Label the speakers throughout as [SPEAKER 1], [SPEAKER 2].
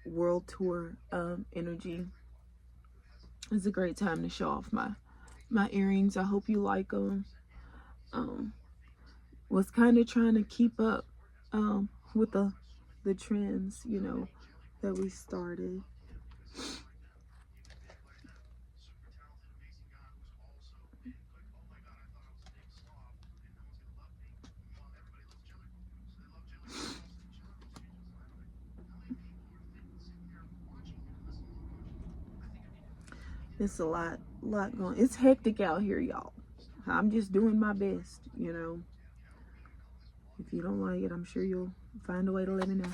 [SPEAKER 1] world tour energy. It's a great time to show off my earrings. I hope you like them. Was kind of trying to keep up with the trends, you know, that we started. It's a lot going. It's hectic out here, y'all. I'm just doing my best, you know. If you don't like it, I'm sure you'll find a way to let me know.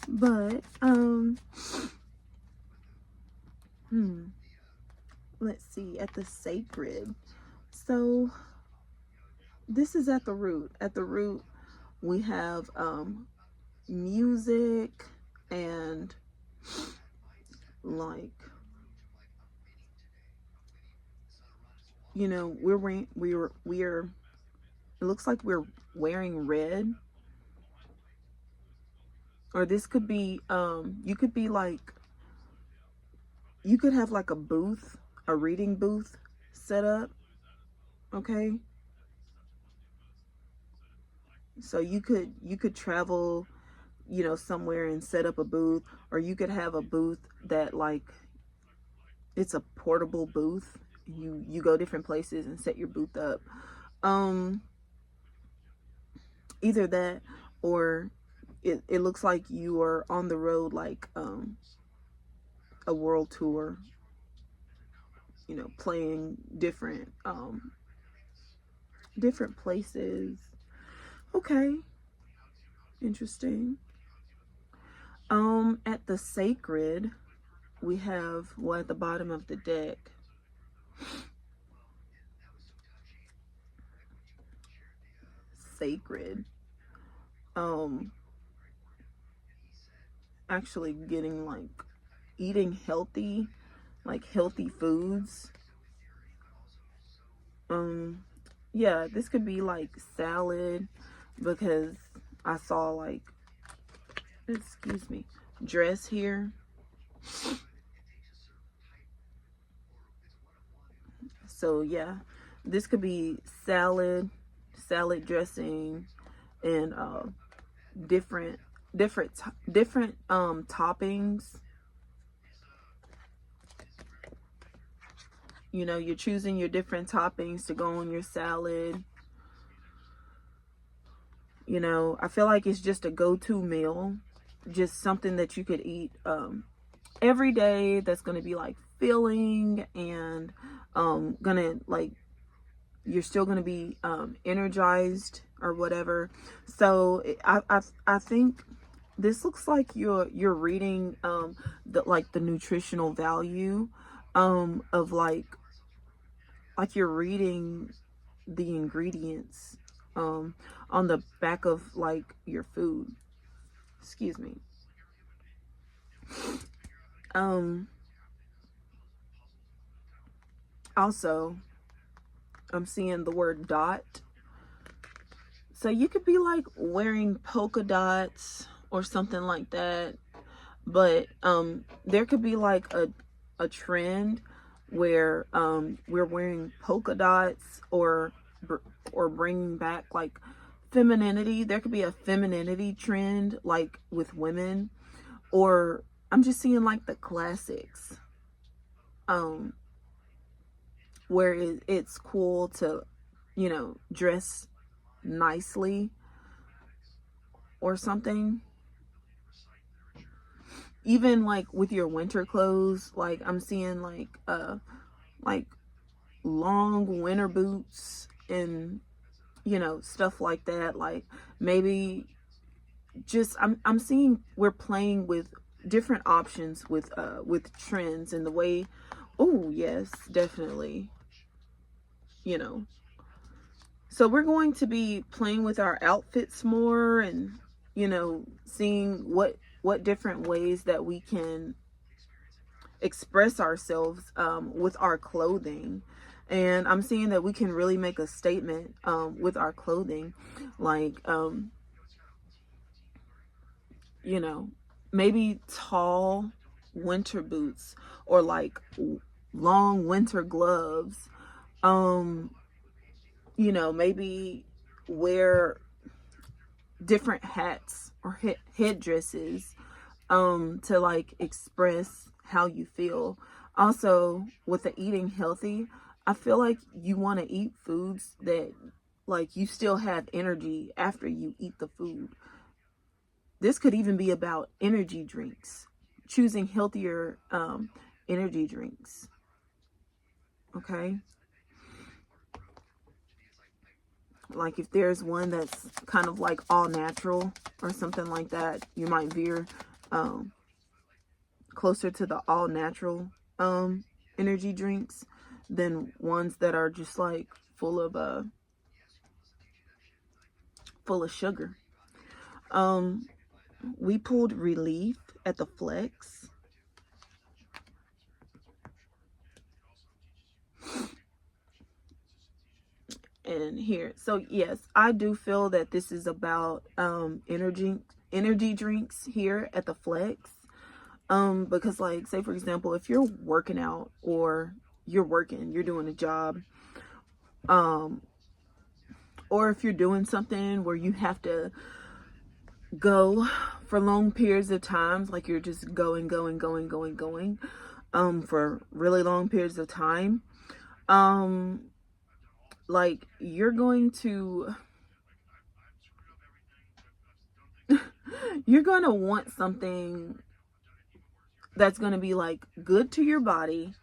[SPEAKER 1] But let's see, at the sacred. So this is at the root. At the root, we have music and like, you know, we're it looks like we're wearing red. Or this could be you could be like, you could have like a booth, a reading booth set up, okay? So you could travel, you know, somewhere and set up a booth, or you could have a booth that like, it's a portable booth. You go different places and set your booth up. Either that, or it looks like you are on the road, like a world tour, you know, playing different different places. Okay, interesting. At the sacred, we have, well, at the bottom of the deck, sacred. Actually getting like, eating healthy, like healthy foods. Yeah, this could be like salad, because I saw like, excuse me, dress here. So yeah, this could be salad dressing, and different toppings. You know, you're choosing your different toppings to go on your salad. You know, I feel like it's just a go-to meal, just something that you could eat every day, that's going to be like filling, and gonna like, you're still going to be energized or whatever. So I think this looks like you're reading the nutritional value of like you're reading the ingredients on the back of like your food. Excuse me. Also, I'm seeing the word dot. So you could be like wearing polka dots or something like that. But there could be like a trend where we're wearing polka dots, or bringing back like femininity. There could be a femininity trend like with women, or I'm just seeing like the classics, where it's cool to, you know, dress nicely or something. Even like with your winter clothes, like I'm seeing like long winter boots, and you know, stuff like that. Like maybe just, I'm seeing we're playing with different options with trends, and the way, oh yes, definitely, you know. So we're going to be playing with our outfits more, and you know, seeing what different ways that we can express ourselves with our clothing. And I'm seeing that we can really make a statement with our clothing. Like you know, maybe tall winter boots, or like long winter gloves. Um, maybe wear different hats or headdresses to like express how you feel. Also, with the eating healthy, I feel like you want to eat foods that like you still have energy after you eat the food. This could even be about energy drinks, choosing healthier energy drinks. Okay. Like if there's one that's kind of like all natural or something like that, you might veer um, closer to the all natural energy drinks than ones that are just like full of sugar. Um, we pulled relief at the flex. And here, so yes, I do feel that this is about energy drinks here at the flex. Because like, say for example, if you're working out or you're doing a job, um, or if you're doing something where you have to go for long periods of times, like you're just going, for really long periods of time, um, like you're going to you're going to want something that's going to be like good to your body,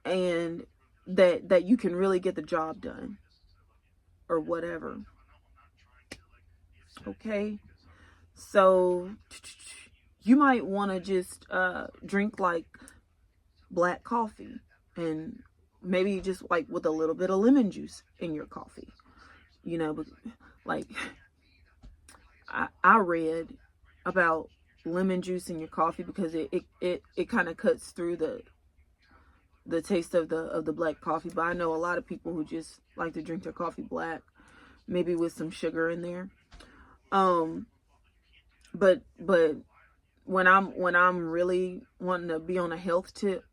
[SPEAKER 1] and that you can really get the job done or whatever. Okay, so you might want to just drink like black coffee, and maybe just like with a little bit of lemon juice in your coffee, but like I read about lemon juice in your coffee because it kind of cuts through the taste of the black coffee. But I know a lot of people who just like to drink their coffee black, maybe with some sugar in there. But when I'm really wanting to be on a health tip,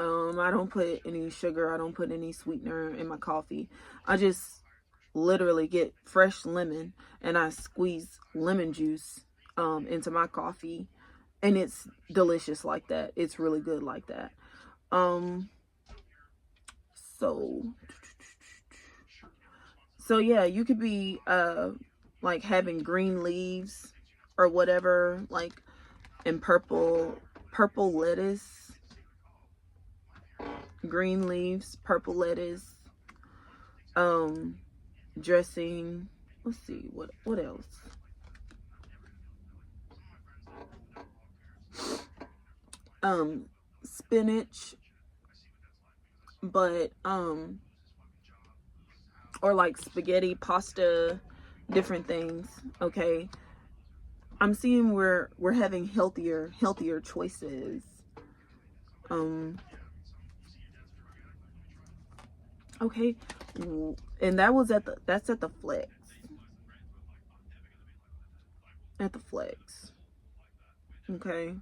[SPEAKER 1] I don't put any sugar, I don't put any sweetener in my coffee. I just literally get fresh lemon and I squeeze lemon juice into my coffee, and it's delicious like that. It's really good like that. Um so yeah, you could be like having green leaves or whatever, like, and purple lettuce, green leaves, purple lettuce, um dressing. Let's see what else. Spinach, but or like spaghetti, pasta, different things. Okay, I'm seeing we're having healthier choices. um okay, and that's at the flex. Okay,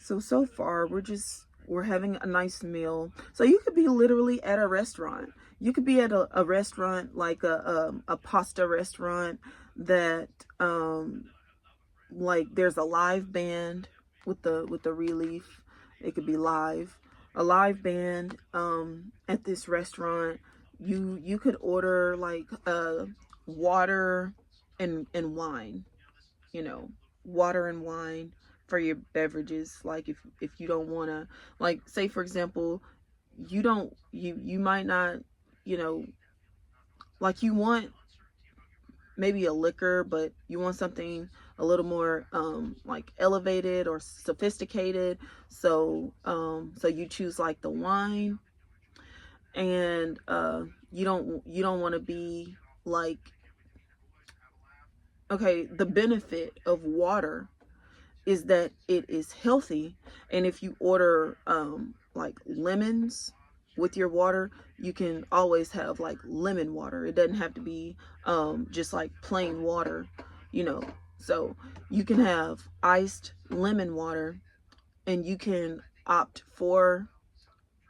[SPEAKER 1] so far we're having a nice meal. So you could be literally at a restaurant. You could be at a restaurant, like a pasta restaurant that like there's a live band with the relief. It could be live, a live band at this restaurant. You could order like water and wine, you know, water and wine for your beverages. Like if you don't want to, like, say for example, you might not, you know, like you want maybe a liquor, but you want something a little more like elevated or sophisticated. So you choose like the wine, and you don't want to be like, okay, the benefit of water is that it is healthy. And if you order like lemons with your water, you can always have like lemon water. It doesn't have to be just like plain water, you know. So you can have iced lemon water, and you can opt for,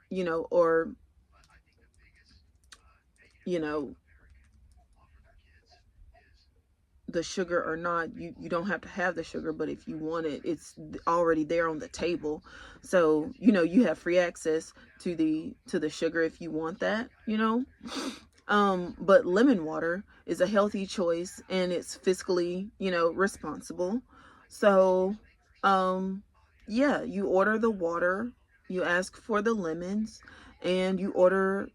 [SPEAKER 1] you know, or, you know, the sugar or not. You don't have to have the sugar, but if you want it, it's already there on the table. So, you know, you have free access to the sugar if you want that, you know. But lemon water is a healthy choice, and it's fiscally, you know, responsible. So yeah, you order the water, you ask for the lemons, and you order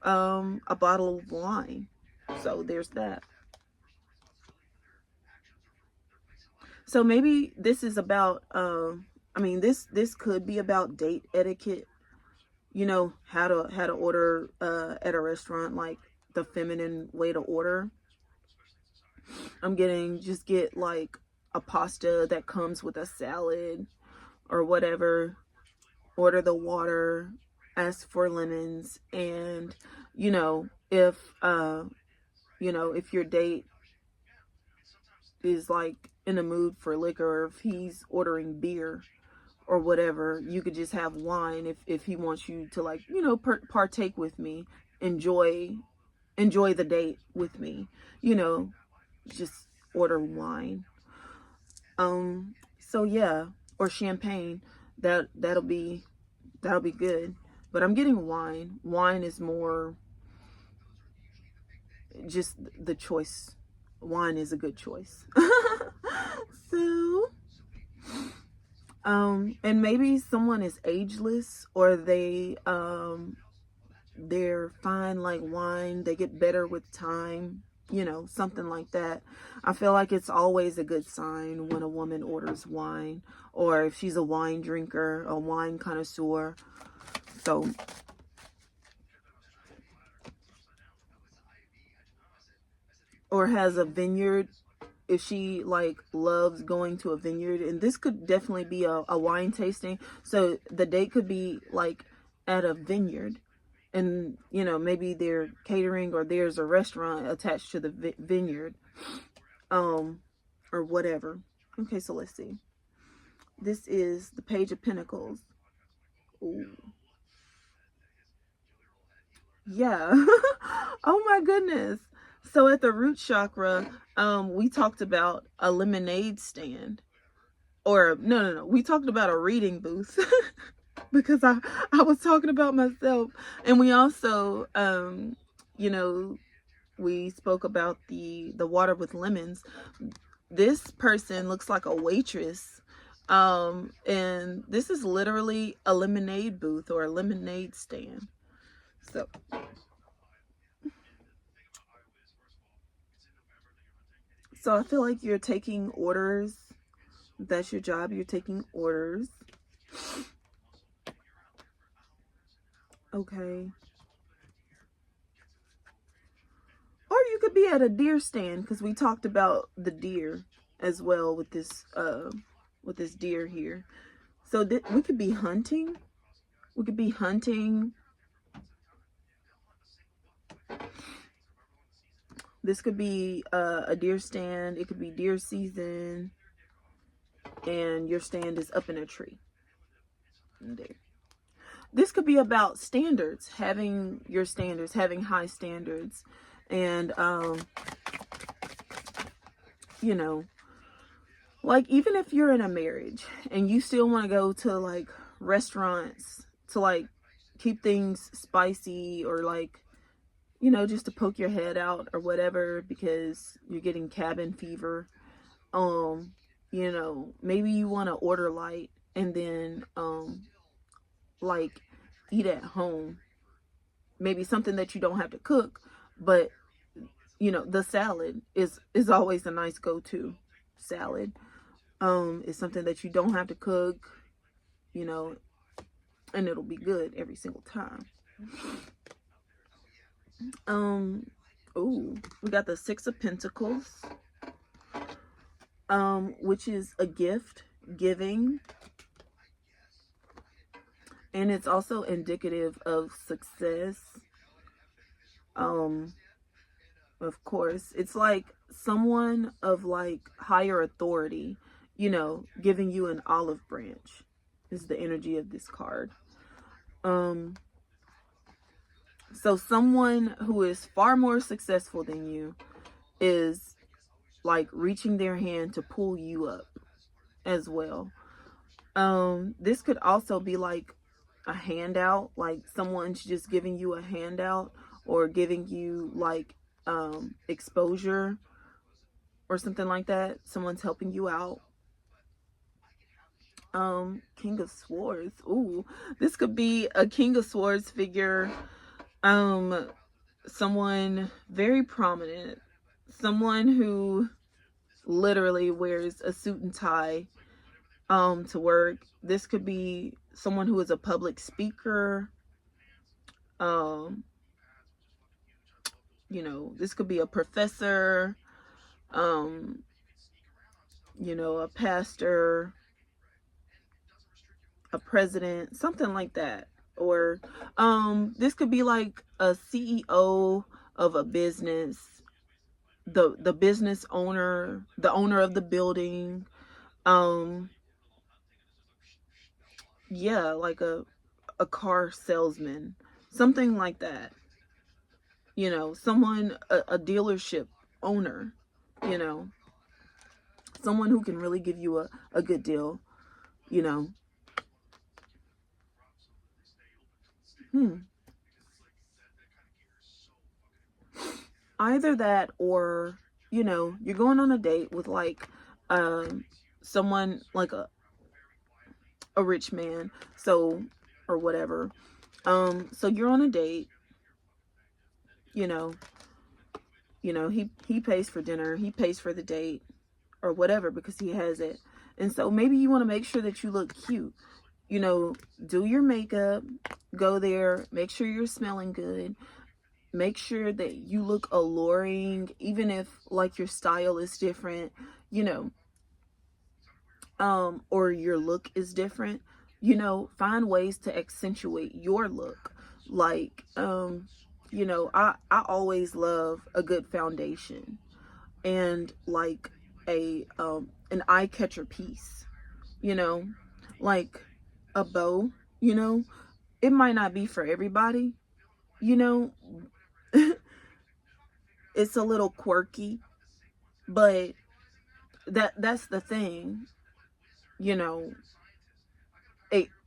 [SPEAKER 1] a bottle of wine. So there's that. So maybe this is about I mean, this could be about date etiquette, you know, how to order at a restaurant, like the feminine way to order. I'm getting, just get like a pasta that comes with a salad or whatever. Order the water, ask for lemons, and you know, if your date is like in a mood for liquor, or if he's ordering beer or whatever, you could just have wine if he wants you to, like, you know, partake with me, enjoy the date with me, you know, just order wine. So yeah, or champagne. That'll be good. But I'm getting wine. Wine is more just the choice. Wine is a good choice. So and maybe someone is ageless, or they're fine like wine, they get better with time, you know, something like that. I feel like it's always a good sign when a woman orders wine, or if she's a wine drinker, a wine connoisseur. So or has a vineyard, if she like loves going to a vineyard. And this could definitely be a wine tasting, so the date could be like at a vineyard, and you know, maybe they're catering, or there's a restaurant attached to the vineyard, um or whatever. Okay, so let's see. This is the Page of Pentacles. Ooh. Yeah. Oh my goodness. So at the root chakra, we talked about a lemonade stand. Or no. We talked about a reading booth. Because I was talking about myself. And we also you know, we spoke about the water with lemons. This person looks like a waitress. And this is literally a lemonade booth or a lemonade stand. So I feel like you're taking orders. That's your job. You're taking orders. Okay. Or you could be at a deer stand, because we talked about the deer as well with this deer here. So we could be hunting. We could be hunting. This could be a deer stand. It could be deer season, and your stand is up in a tree. There. This could be about standards, having your standards, having high standards, and you know, like, even if you're in a marriage and you still want to go to like restaurants to like keep things spicy, or like, you know, just to poke your head out or whatever because you're getting cabin fever, you know, maybe you want to order light, and then like eat at home, maybe something that you don't have to cook. But you know, the salad is always a nice go-to. Salad is something that you don't have to cook, you know, and it'll be good every single time. Oh, we got the Six of Pentacles, which is a gift giving. And it's also indicative of success. Um, of course, it's like someone of like higher authority, you know, giving you an olive branch is the energy of this card. Um, so someone who is far more successful than you is like reaching their hand to pull you up as well. This could also be like a handout, like someone's just giving you a handout or giving you like exposure or something like that. Someone's helping you out. King of Swords. Ooh, this could be a King of Swords figure. Someone very prominent, someone who literally wears a suit and tie to work. This could be someone who is a public speaker. You know, this could be a professor, you know, a pastor, a president, something like that. Or this could be like a CEO of a business, the business owner, the owner of the building. Yeah, like a car salesman, something like that. You know, someone, a dealership owner, you know, someone who can really give you a good deal, you know. Either that, or, you know, you're going on a date with like someone like a rich man, so, or whatever. So you're on a date, you know, he pays for dinner, he pays for the date or whatever because he has it. And so maybe you want to make sure that you look cute, you know, do your makeup, go there, make sure you're smelling good, make sure that you look alluring, even if like your style is different, you know, or your look is different, you know, find ways to accentuate your look. Like, you know, I always love a good foundation and like an eye catcher piece, you know, like a bow, you know, it might not be for everybody, you know. It's a little quirky, but that's the thing, you know,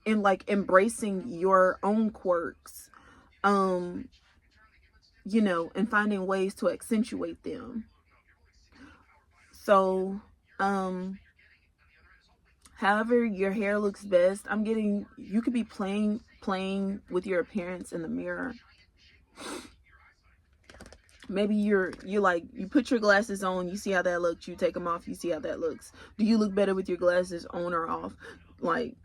[SPEAKER 1] in like embracing your own quirks, um you know, and finding ways to accentuate them. So however your hair looks best, I'm getting, you could be playing with your appearance in the mirror. Maybe you like, you put your glasses on, you see how that looks, you take them off, you see how that looks. Do you look better with your glasses on or off? Like